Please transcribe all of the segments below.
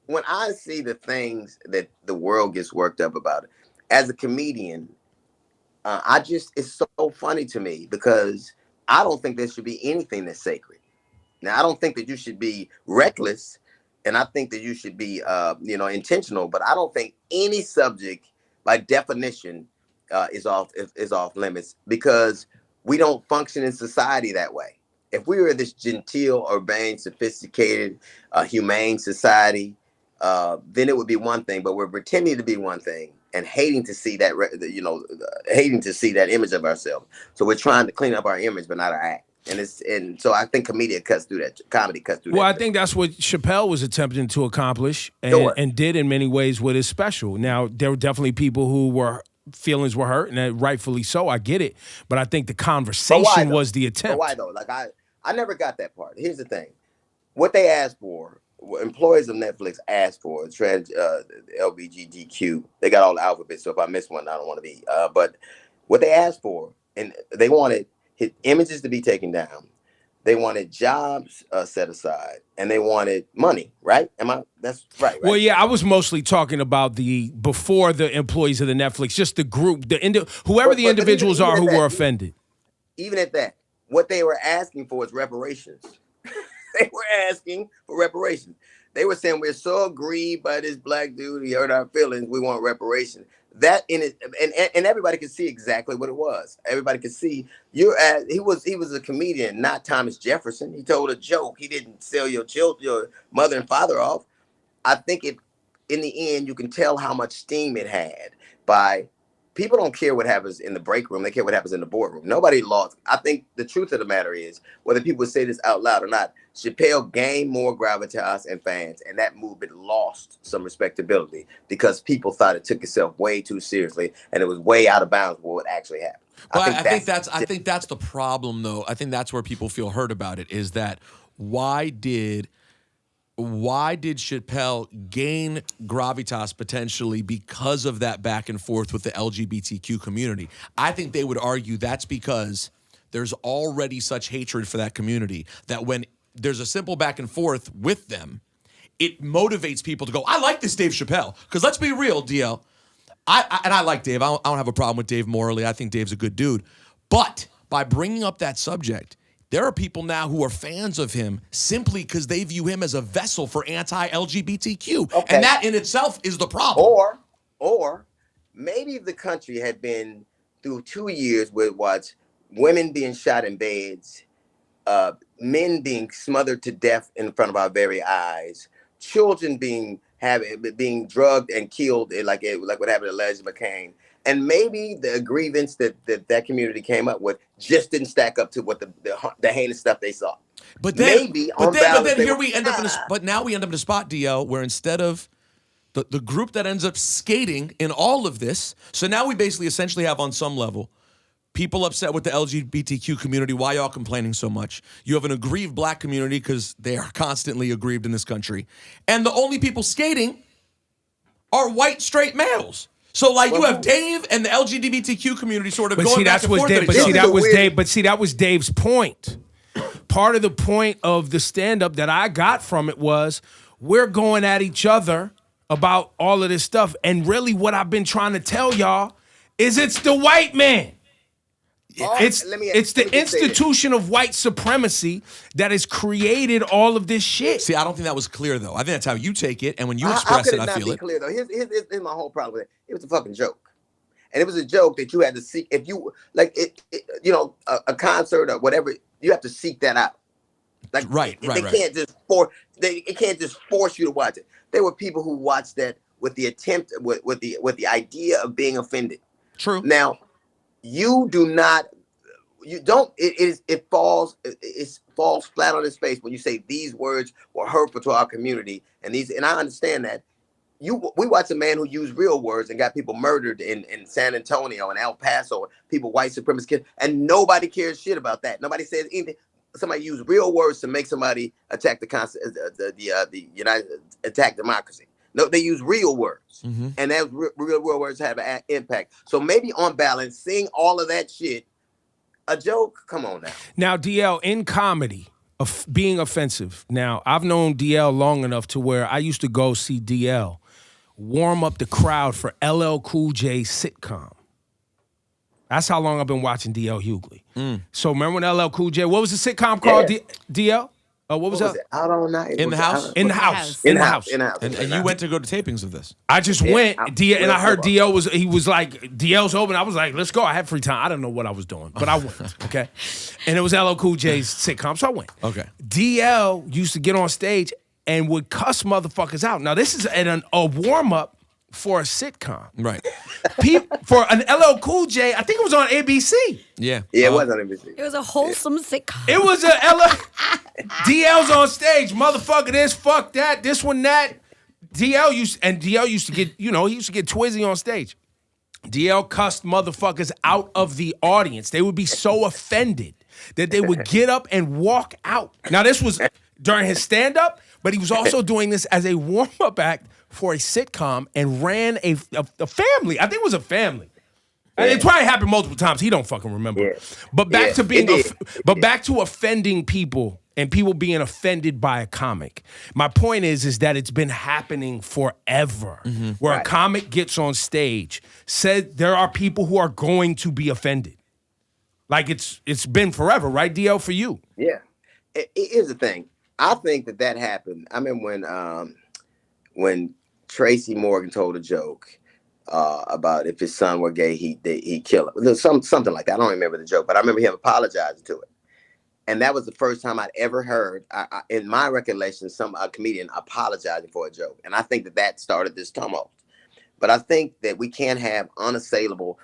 when I see the things that the world gets worked up about it, as a comedian, I just it's so funny to me because I don't think there should be anything that's sacred. Now, I don't think that you should be reckless, and I think that you should be, intentional. But I don't think any subject, by definition, is off limits because we don't function in society that way. If we were this genteel, urbane, sophisticated, humane society, then it would be one thing. But we're pretending to be one thing and hating to see that, hating to see that image of ourselves. So we're trying to clean up our image, but not our act. And so I think comedy cuts through that. Comedy cuts through Well, that. I think that's what Chappelle was attempting to accomplish Sure. and did in many ways with his special. Now, there were definitely people who were feelings were hurt, and rightfully so. I get it. But I think the But why conversation though? was the But attempt. why though? Like I never got that part. Here's the thing: what they asked for, what employees of Netflix asked for, LBGTQ. They got all the alphabets, so if I miss one, I don't want to be. But what they asked for, and they wanted his images to be taken down. They wanted jobs set aside, and they wanted money. Right? Am I? That's right. Well, Right. yeah, I was mostly talking about the before the employees of the Netflix, just the group, whoever the But individuals even are at who were that, offended. even at that, what they were asking for is reparations. They were asking for reparations. They were saying we're so aggrieved by this black dude. He hurt our feelings. We want reparations. That in it, and everybody could see exactly what it was. Everybody could see he was a comedian, not Thomas Jefferson. He told a joke. He didn't sell your children, your mother and father off. I think it in the end you can tell how much steam it had by people don't care what happens in the break room, they care what happens in the boardroom. Nobody lost. I think the truth of the matter is, whether people say this out loud or not, Chappelle gained more gravitas and fans, and that movement lost some respectability because people thought it took itself way too seriously and it was way out of bounds with what actually happened. I But think I think that's the problem, though. I think that's where people feel hurt about it. Is that why did Chappelle gain gravitas potentially because of that back and forth with the LGBTQ community? I think they would argue that's because there's already such hatred for that community that when there's a simple back and forth with them, it motivates people to go, I like this Dave Chappelle. Because let's be real, DL. I like Dave. I don't have a problem with Dave morally. I think Dave's a good dude. But by bringing up that subject, there are people now who are fans of him simply because they view him as a vessel for anti-LGBTQ. Okay. And that in itself is the problem. or maybe if the country had been through 2 years with what's women being shot in beds, men being smothered to death in front of our very eyes, children being drugged and killed, like what happened to Leslie McCain, and maybe the grievance that community came up with just didn't stack up to what the heinous stuff they saw. But then, Maybe but on then, but balance, then here we end up in a, but now we end up in a spot, DL, where instead of the group that ends up skating in all of this, so now we basically essentially have on some level people upset with the LGBTQ community. Why y'all complaining so much? You have an aggrieved black community because they are constantly aggrieved in this country. And the only people skating are white straight males. So like you have Dave and the LGBTQ community sort of But going see, back that's and what forth. Dave. at But each see, other. that was Dave. But see, that was Dave's point. Part of the point of the stand-up that I got from it was we're going at each other about all of this stuff, and really, what I've been trying to tell y'all is it's the white man. It's let me the just say this. institution of white supremacy that has created all of this shit. See, I don't think that was clear though. I think that's how you take it, and when you How express could it, I not feel be it. clear though? Here's my whole problem with it. It was a fucking joke. And it was a joke that you had to seek. If you like a concert or whatever, you have to seek that out. Like Right. can't just it can't just force you to watch it. There were people who watched that with the attempt with the idea of being offended. True. Now, you don't it falls flat on its face when you say these words were hurtful to our community and I understand that. We watched a man who used real words and got people murdered in San Antonio and El Paso, people, white supremacist kids, and nobody cares shit about that. Nobody says anything. Somebody used real words to make somebody attack the United attack democracy. No, they use real words, and those real words have an impact. So maybe on balance, seeing all of that shit, a joke. Come on now. Now, DL, in comedy, of being offensive. Now, I've known DL long enough to where I used to go see DL warm up the crowd for LL Cool J's sitcom. That's how long I've been watching DL Hughley. So remember when LL Cool J, what was the sitcom called, Yeah. DL? What was that? it? Out all night. In the house? In the house. In the house. In the house. And you went to go to tapings of this. I just went, and I heard DL. he was like, DL's open. I was like, let's go. I had free time. I don't know what I was doing, but I went, okay? And it was LL Cool J's sitcom, so I went. Okay. DL used to get on stage and would cuss motherfuckers out. Now, this is a warm-up for a sitcom. Right. For an LL Cool J, I think it was on ABC. Yeah. Yeah, it was on NBC. It was a wholesome sitcom. It was a DL's on stage, motherfucker this, fuck that, this one, that. DL used to get, he used to get twizzy on stage. DL cussed motherfuckers out of the audience. They would be so offended that they would get up and walk out. Now, this was during his stand-up, but he was also doing this as a warm-up act for a sitcom and ran a family. I think it was a family. And it probably happened multiple times. He don't fucking remember. Yeah. But back to being, it did. back to offending people and people being offended by a comic. My point is that it's been happening forever. Where a comic gets on stage, said there are people who are going to be offended. Like it's been forever, right, DL, for you? Yeah. Here's the thing. I think that happened. I remember when Tracy Morgan told a joke about if his son were gay, he'd kill him. Something like that. I don't remember the joke, but I remember him apologizing to it. And that was the first time I'd ever heard, in my recollection, a comedian apologizing for a joke. And I think that started this tumult. But I think that we can't have unassailable.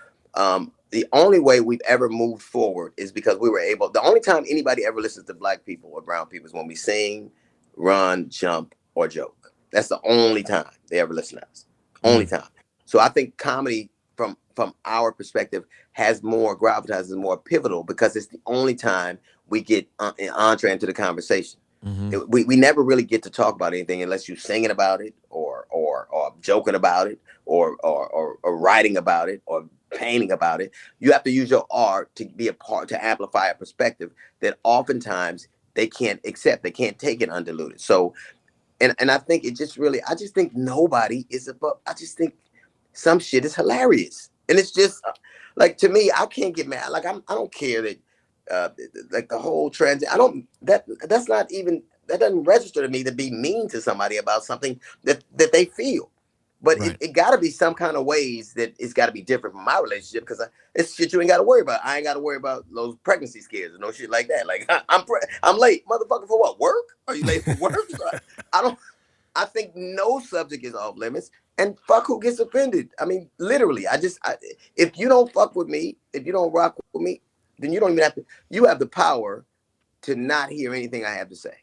The only way we've ever moved forward is because we were able. The only time anybody ever listens to black people or brown people is when we sing, run, jump, or joke. That's the only time they ever listen to us. Only time. So I think comedy, from our perspective, has more gravitas, is more pivotal because it's the only time we get entree into the conversation. We never really get to talk about anything unless you're singing about it or joking about it or writing about it or painting about it. You have to use your art to be a part, to amplify a perspective that oftentimes they can't accept. They can't take it undiluted. So, and I think it just really, I just think nobody is above. I just think some shit is hilarious, and it's just like, to me, I can't get mad. Like I don't care that like the whole trans. I don't. That's not even. That doesn't register to me to be mean to somebody about something that they feel. But it got to be some kind of ways that it's got to be different from my relationship, because it's shit you ain't got to worry about. I ain't got to worry about those pregnancy scares and no shit like that. Like I'm late, motherfucker, for what? Work? Are you late for work? I think no subject is off limits, and fuck who gets offended. I mean, literally, if you don't fuck with me, if you don't rock with me, then you don't even have to. You have the power to not hear anything I have to say.